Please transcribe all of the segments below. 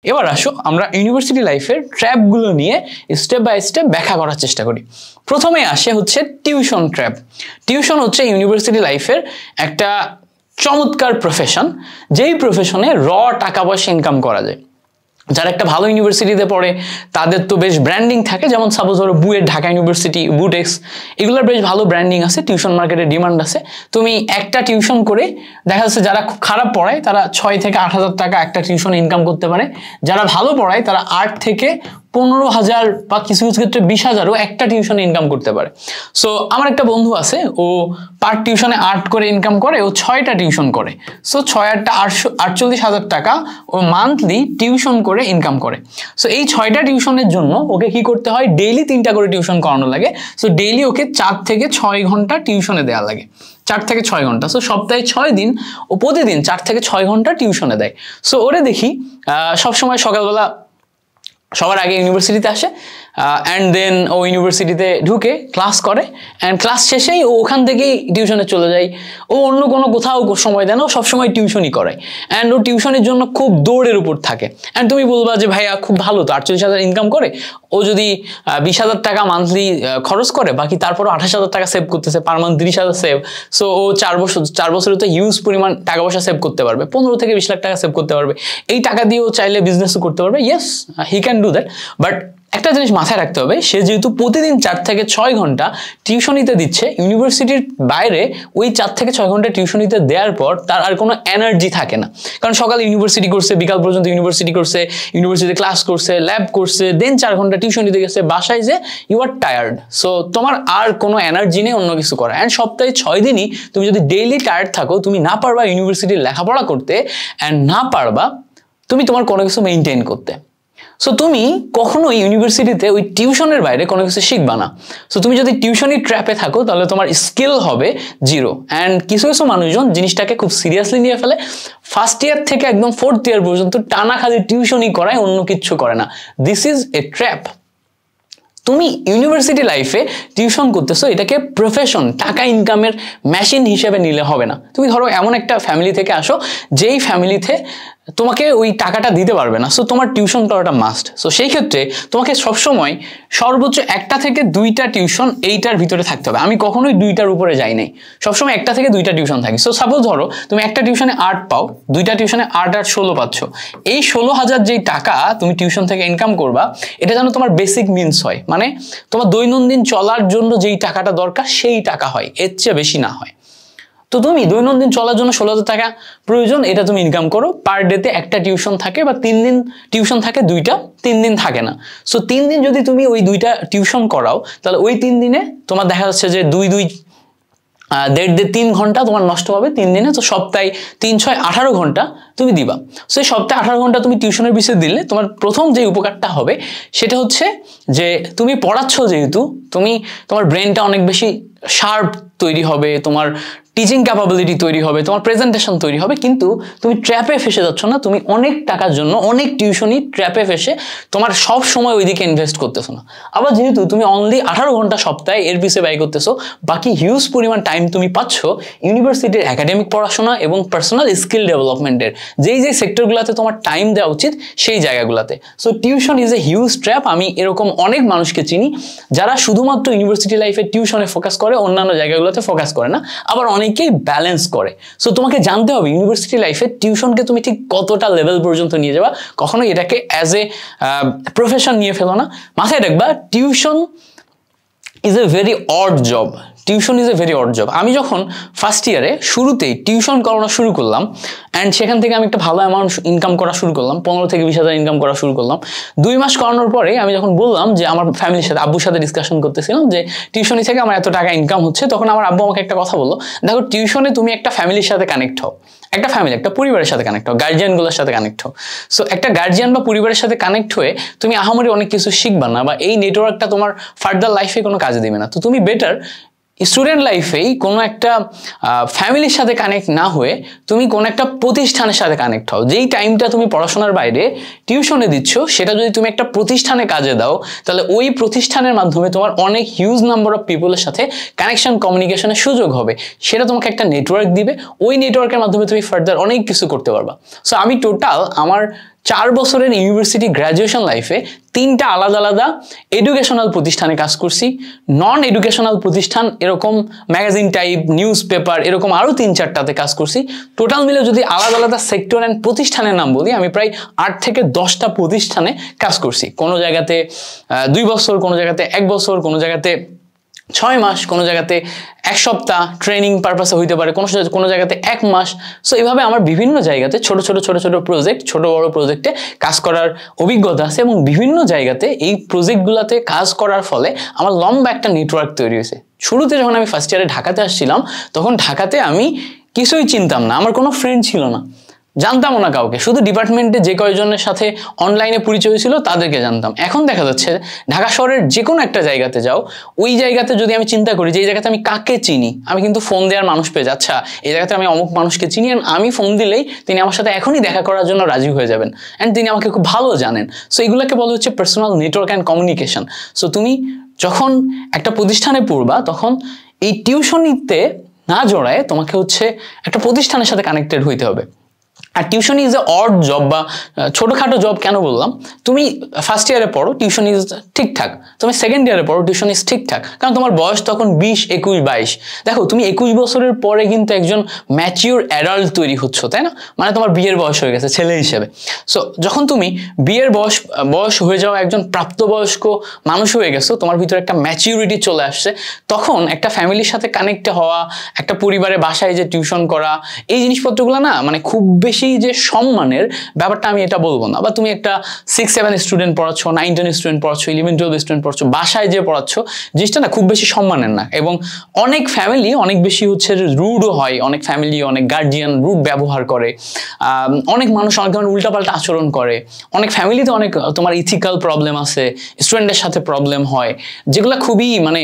এবার আসো আমরা ইউনিভার্সিটি লাইফের ট্র্যাপগুলো নিয়ে স্টেপ বাই স্টেপ ব্যাখ্যা করার চেষ্টা করি। প্রথমে আসে হচ্ছে টিউশন ট্র্যাপ। টিউশন হচ্ছে ইউনিভার্সিটি লাইফের একটা চমৎকার প্রফেশন, যেই প্রফেশনে টাকা পয়সা ইনকাম করা যায়। যারা একটা ভালো ইউনিভার্সিটিতে পড়ে তাদের তো বেশ ব্র্যান্ডিং থাকে, যেমন সাপোজ ধরো বুয়েট, ঢাকা ইউনিভার্সিটি, বুটেক্স, এগুলোর বেশ ভালো ব্র্যান্ডিং আছে, টিউশন মার্কেটে ডিমান্ড আছে। তুমি একটা টিউশন করে দেখা যাচ্ছে যারা খুব খারাপ পড়ায় তারা 6 থেকে 8 হাজার টাকা একটা টিউশন ইনকাম করতে পারে, যারা ভালো পড়ায় তারা 8 থেকে 15,000 বা কিছু কিছু ক্ষেত্রে 20,000ও একটা টিউশনে ইনকাম করতে পারে। সো আমার একটা বন্ধু আছে, ও পার টিউশনে 8 করে ইনকাম করে, ও 6টা টিউশন করে। সো 6 আর 48,000 টাকা ও মান্থলি টিউশন করে ইনকাম করে। সো এই 6টা টিউশনের জন্য ওকে কি করতে হয়, ডেইলি 3টা করে টিউশন করানো লাগে। সো ডেইলি ওকে 4 থেকে 6 ঘন্টা টিউশনে দেওয়া লাগে, 4 থেকে 6 ঘন্টা। সো সপ্তাহে 6 দিন ও প্রতিদিন 4 থেকে 6 ঘন্টা টিউশনে দেয়। সো ওরে দেখি সবসময় সকালবেলা সবার আগে ইউনিভার্সিটিতে আসে, অ্যান্ড দেন ও ইউনিভার্সিটিতে ঢুকে ক্লাস করে, অ্যান্ড ক্লাস শেষেই ও ওখান থেকেই টিউশনে চলে যায়। ও অন্য কোনো কোথাও সময় দেয় না, ও সবসময় টিউশনই করায়, অ্যান্ড ও টিউশনের জন্য খুব দৌড়ের উপর থাকে। অ্যান্ড তুমি বলবা যে ভাইয়া খুব ভালো তো, 48,000 ইনকাম করে, ও যদি 20,000 টাকা মান্থলি খরচ করে, বাকি তারপরও 28,000 টাকা সেভ করতেছে, পার মান্থ 30,000 সেভ। সো ও 4 বছরে তো হিউজ পরিমাণ টাকা পয়সা সেভ করতে পারবে, 15 থেকে 20 লাখ টাকা সেভ করতে পারবে। এই টাকা দিয়ে ও চাইলে বিজনেসও করতে পারবে। Yes, he can do that. But একটা জিনিস মাথায় রাখতে হবে, সে যেহেতু প্রতিদিন 4 থেকে 6 ঘন্টা টিউশনিতে দিচ্ছে, ইউনিভার্সিটির বাইরে ওই 4 থেকে 6 ঘন্টা টিউশনিতে দেওয়ার পর তার আর কোনো এনার্জি থাকে না। কারণ সকালে ইউনিভার্সিটি করছে, বিকাল পর্যন্ত ইউনিভার্সিটি করছে, ইউনিভার্সিটিতে ক্লাস করছে, ল্যাব করছে, দেন 4 ঘন্টা টিউশনিতে গেছে, বাসায় যে ইউ আর টায়ার্ড। সো তোমার আর কোনো এনার্জি নেই অন্য কিছু করা। অ্যান্ড সপ্তাহে 6 দিনই তুমি যদি ডেইলি টায়ার্ড থাকো, তুমি না পারবা ইউনিভার্সিটির লেখাপড়া করতে, অ্যান্ড না পারবা তুমি তোমার কোনো কিছু মেনটেন করতে। সো তুমি কখনো ইউনিভার্সিটিতে ওই টিউশনের বাইরে কোনো কিছু শিখবা না। সো তুমি যদি টিউশনই ট্র্যাপে থাকো তাহলে তোমার স্কিল হবে 0। অ্যান্ড কিছু কিছু মানুষজন জিনিসটাকে খুব সিরিয়াসলি নিয়ে ফেলে, ফার্স্ট ইয়ার থেকে একদম 4th ইয়ার পর্যন্ত টানা খালি টিউশনই করায়, অন্য কিচ্ছু করে না। This is a trap. তুমি ইউনিভার্সিটি লাইফে টিউশন করতেছো, এটাকে প্রফেশন, টাকা ইনকামের মেশিন হিসেবে নিলে হবে না। তুমি ধরো এমন একটা ফ্যামিলি থেকে আসো যেই ফ্যামিলিতে তোমাকে ওই টাকাটা দিতে পারবে না, সো তোমার টিউশন করাটা মাস্ট। সো সেই ক্ষেত্রে তোমাকে সবসময় সর্বোচ্চ 1টা থেকে 2টা টিউশন এইটার ভিতরে থাকতে হবে। আমি কখনোই 2টার উপরে যাই নাই, সবসময় 1টা থেকে 2টা টিউশন থাকি। সো সাপোজ ধরো তুমি একটা টিউশনে 8 পাও, 2টা টিউশনে 8 আর 16 পাচ্ছ। এই 16,000 যেই টাকা তুমি টিউশন থেকে ইনকাম করবা, এটা যেন তোমার বেসিক মিনস হয়, মানে তোমার দৈনন্দিন চলার জন্য যেই টাকাটা দরকার সেই টাকা হয়, এর চেয়ে বেশি না হয়। তো তুমি দৈনন্দিন চলার জন্য 16,000 টাকা প্রয়োজন, এটা তুমি ইনকাম করো। পার ডেতে একটা টিউশন থাকে, বা 3 দিন টিউশন থাকে, 2টা, 3 দিন থাকে না। সো 3 দিন যদি তুমি ওই 2টা টিউশন করাও, তাহলে ওই 3 দিনে তোমার দেখা যাচ্ছে যে 3 ঘন্টা তোমার নষ্ট হবে 3 দিনে। তো সপ্তাহে 3 6 18 ঘন্টা তুমি দিবা। সো এই সপ্তাহে 18 ঘন্টা তুমি টিউশনের বিষয়ে দিলে তোমার প্রথম যে উপকারটা হবে সেটা হচ্ছে যে তুমি পড়াচ্ছ, যেহেতু তোমার ব্রেনটা অনেক বেশি শার্প তৈরি হবে, তোমার টিচিং ক্যাপাবিলিটি তৈরি হবে, তোমার প্রেজেন্টেশন তৈরি হবে। কিন্তু তুমি ট্র্যাপে ফেসে যাচ্ছ না, তুমি অনেক টাকার জন্য অনেক টিউশনই ট্র্যাপে ফেসে তোমার সব সময় ওইদিকে ইনভেস্ট করতেছো না। আবার যেহেতু তুমি অনলি 18 ঘন্টা সপ্তাহে এর পিছিয়ে ব্যয় করতেছো, বাকি হিউজ পরিমাণ টাইম তুমি পাচ্ছ ইউনিভার্সিটির একাডেমিক পড়াশোনা এবং পার্সোনাল স্কিল ডেভেলপমেন্টের যেই সেক্টরগুলোতে তোমার টাইম দেওয়া উচিত সেই জায়গাগুলোতে। So tuition is a huge trap. আমি এরকম অনেক মানুষকে চিনি যারা শুধুমাত্র ইউনিভার্সিটি লাইফে টিউশনে ফোকাস করে, অন্যান্য জায়গাগুলোতে ফোকাস করে না। আবার অনেকেই ব্যালেন্স করে। সো তোমাকে জানতে হবে ইউনিভার্সিটি লাইফে টিউশনকে তুমি ঠিক কতটা লেভেল পর্যন্ত নিয়ে যাবা। কখনোই এটাকে অ্যাজ এ প্রফেশন নিয়ে ফেলো না। মাথায় রাখবা tuition is a very odd job. Tuition is a very odd job. আমি যখন ফার্স্ট ইয়ারে শুরুতেই টিউশন করানো শুরু করলাম, অ্যান্ড সেখান থেকে আমি একটা ভালো অ্যামাউন্ট ইনকাম করা শুরু করলাম, 15 থেকে 20,000 ইনকাম করা শুরু করলাম। 2 মাস করানোর পরে আমি যখন বললাম যে আমার ফ্যামিলির সাথে, আব্বুর সাথে ডিসকাশন করতেছিলাম যে টিউশনি থেকে আমার এত টাকা ইনকাম হচ্ছে, তখন আমার আব্বু আমাকে একটা কথা বললো, দেখো টিউশনে তুমি একটা ফ্যামিলির সাথে কানেক্ট হও, একটা ফ্যামিলি, একটা পরিবারের সাথে কানেক্ট হও, গার্জিয়ানগুলোর সাথে কানেক্ট হও। সো একটা গার্জিয়ান বা পরিবারের সাথে কানেক্ট হয়ে তুমি আহামরি অনেক কিছু শিখবা না, বা এই নেটওয়ার্কটা তোমার ফার্দার লাইফে কোনো কাজে দিবে না। তো তুমি বেটার স্টুডেন্ট লাইফেই কোনো একটা ফ্যামিলির সাথে কানেক্ট না হয়ে তুমি কোনো একটা প্রতিষ্ঠানের সাথে কানেক্ট হও। যেই টাইমটা তুমি পড়াশোনার বাইরে টিউশনে দিচ্ছ, সেটা যদি তুমি একটা প্রতিষ্ঠানে কাজে দাও, তাহলে ওই প্রতিষ্ঠানের মাধ্যমে তোমার অনেক হিউজ নাম্বার অফ পিপলের সাথে কানেকশন, কমিউনিকেশনের সুযোগ হবে। সেটা তোমাকে একটা নেটওয়ার্ক দিবে, ওই নেটওয়ার্কের মাধ্যমে তুমি ফার্দার অনেক কিছু করতে পারবা। সো আমি টোটাল আমার 4 বছরের ইউনিভার্সিটি গ্র্যাজুয়েশন লাইফে 3টা আলাদা আলাদা এডুকেশনাল প্রতিষ্ঠানে কাজ করছি, নন এডুকেশনাল প্রতিষ্ঠান এরকম ম্যাগাজিন টাইপ, নিউজ পেপার এরকম আরও 3-4টাতে কাজ করছি। টোটাল মিলে যদি আলাদা আলাদা সেক্টর অ্যান্ড প্রতিষ্ঠানের নাম বলি, আমি প্রায় 8 থেকে 10টা প্রতিষ্ঠানে কাজ করছি। কোনো জায়গাতে 2 বছর, কোনো জায়গাতে 1 বছর, কোনো জায়গাতে 6 মাস, কোনো জায়গাতে 1 সপ্তাহ ট্রেনিং পারপাসে হইতে পারে, কোনো জায়গাতে 1 মাস। সো এইভাবে আমার বিভিন্ন জায়গাতে ছোট ছোট প্রজেক্ট, ছোট বড় প্রজেক্টে কাজ করার অভিজ্ঞতা আছে এবং বিভিন্ন জায়গাতে এই প্রজেক্টগুলোতে কাজ করার ফলে আমার লম্বা একটা নেটওয়ার্ক তৈরি হয়েছে। শুরুতে যখন আমি ফার্স্ট ইয়ারে ঢাকাতে আসছিলাম, তখন ঢাকাতে আমি কিছুই চিনতাম না, আমার কোনো ফ্রেন্ড ছিল না, জানতামও না কাউকে, শুধু ডিপার্টমেন্টে যে কয়েকজনের সাথে অনলাইনে পরিচয় ছিল তাদেরকে জানতাম। এখন দেখা যাচ্ছে ঢাকা শহরের যে কোনো একটা জায়গাতে যাও, ওই জায়গাতে যদি আমি চিন্তা করি যে এই জায়গাতে আমি কাকে চিনি, আমি কিন্তু ফোন দেওয়ার মানুষ পেয়ে যাচ্ছি, এই জায়গাতে আমি অমুক মানুষকে চিনি, আমি ফোন দিলেই তিনি আমার সাথে এখনই দেখা করার জন্য রাজি হয়ে যাবেন, অ্যান্ড তিনি আমাকে খুব ভালো জানেন। সো এগুলোকে বলা হচ্ছে personal network and communication. So তুমি যখন একটা প্রতিষ্ঠানে পড়বা, তখন এই টিউশনিতে না জড়ায় তোমাকে হচ্ছে একটা প্রতিষ্ঠানের সাথে কানেক্টেড হইতে হবে। আর tuition is a odd job বা ছোটোখাটো জব কেন বললাম, তুমি ফার্স্ট ইয়ারে পড়ো, টিউশন ইজ ঠিকঠাক, তুমি সেকেন্ড ইয়ারে পড়ো, টিউশন ইজ ঠিকঠাক, কারণ তোমার বয়স তখন 20, 21, 22। দেখো তুমি 21 বছরের পরে কিন্তু একজন ম্যাচিওর অ্যাডাল্ট তৈরি হচ্ছ, তাই না? মানে তোমার বিয়ের বয়স হয়ে গেছে ছেলে হিসেবে। সো যখন তুমি বিয়ের বয়স হয়ে যাওয়া একজন প্রাপ্তবয়স্ক মানুষ হয়ে গেছো, তোমার ভিতরে একটা ম্যাচিউরিটি চলে আসছে, তখন একটা ফ্যামিলির সাথে কানেক্ট হওয়া, একটা পরিবারের বাসায় যে টিউশন করা, এই জিনিসপত্রগুলো না মানে খুব বেশি যে সম্মানের ব্যাপারটা আমি এটা বলবো না। বা তুমি একটা 6-7 স্টুডেন্ট পড়াচ্ছ, 9-10 স্টুডেন্ট পড়াচ্ছ, 11-12 স্টুডেন্ট পড়াচ্ছ, বাসায় যে পড়াচ্ছ, জিনিসটা না খুব বেশি সম্মানের না। এবং অনেক ফ্যামিলি অনেক বেশি হচ্ছে রুডও হয়, অনেক ফ্যামিলি, অনেক গার্জিয়ান রুড ব্যবহার করে, অনেক মানুষ অনেক ধরনের উল্টাপাল্টা আচরণ করে, অনেক ফ্যামিলিতে অনেক তোমার ইথিক্যাল প্রবলেম আছে, স্টুডেন্টের সাথে প্রবলেম হয়, যেগুলো খুবই মানে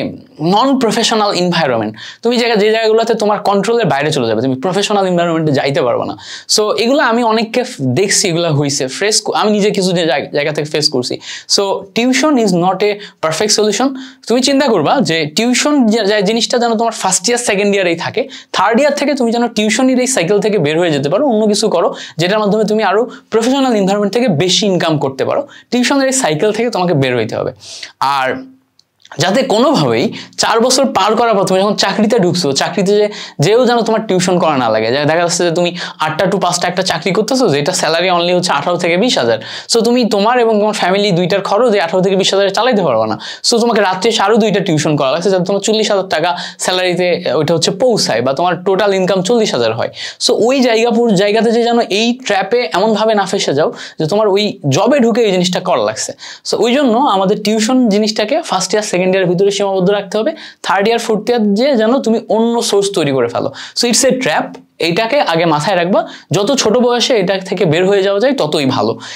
নন প্রফেশনাল এনভায়রনমেন্ট। তুমি যে জায়গাগুলোতে তোমার কন্ট্রোলের বাইরে চলে যাবে, তুমি প্রফেশনাল এনভায়রনমেন্টে যাইতে পারবে না। সো এগুলো আমি অনেককে দেখছি, এগুলো হয়েছে, আমি নিজে কিছু জায়গা থেকে ফেস করছি। So tuition is not a perfect solution. তুমি চিন্তা করবা যে টিউশন জিনিসটা যেন তোমার ফার্স্ট ইয়ার সেকেন্ড ইয়ারেই থাকে, থার্ড ইয়ার থেকে তুমি যেন টিউশনের এই সাইকেল থেকে বের হয়ে যেতে পারো, অন্য কিছু করো যেটার মাধ্যমে তুমি আরো প্রফেশনাল এনভায়রনমেন্ট থেকে বেশি ইনকাম করতে পারো। টিউশনের এই সাইকেল থেকে তোমাকে বের হইতে হবে। আর যাতে কোনোভাবেই 4 বছর পার করার পর তুমি যখন চাকরিতে ঢুকছো, চাকরিতে যেও যেন তোমার টিউশন করা না লাগে। দেখা যাচ্ছে যে তুমি 8টা to 5টা একটা চাকরি করতেছো, যেটা স্যালারি অনলি হচ্ছে 18 থেকে 20 হাজার। সো তুমি তোমার এবং তোমার ফ্যামিলি দুইটার খরচ 18 থেকে 20 হাজারে চালাইতে পারবে না। সো তোমাকে রাত্রে আরো 2টা টিউশন করা লাগছে, যাতে তোমার 40,000 টাকা স্যালারিতে ওইটা হচ্ছে পৌঁছায়, বা তোমার টোটাল ইনকাম 40,000 হয়। সো ওই জায়গাতে যে যেন এই ট্র্যাপে এমনভাবে না ফেসে যাও যে তোমার ওই জবে ঢুকে এই জিনিসটা করা লাগছে। সো ওই জন্য আমাদের টিউশন জিনিসটাকে ফার্স্ট ইয়ার সেকেন্ড ইয়ারের ভিতরে সীমাবদ্ধ রাখতে হবে। থার্ড ইয়ার ফোর্থ ইয়ার যে যেন তুমি অন্য সোর্স তৈরি করে ফেলো। সো ইটস এ ট্র্যাপ, এইটাকে আগে মাথায় রাখবা। যত ছোট বয়সে এটা থেকে বের হয়ে যাওয়া যায় ততই ভালো।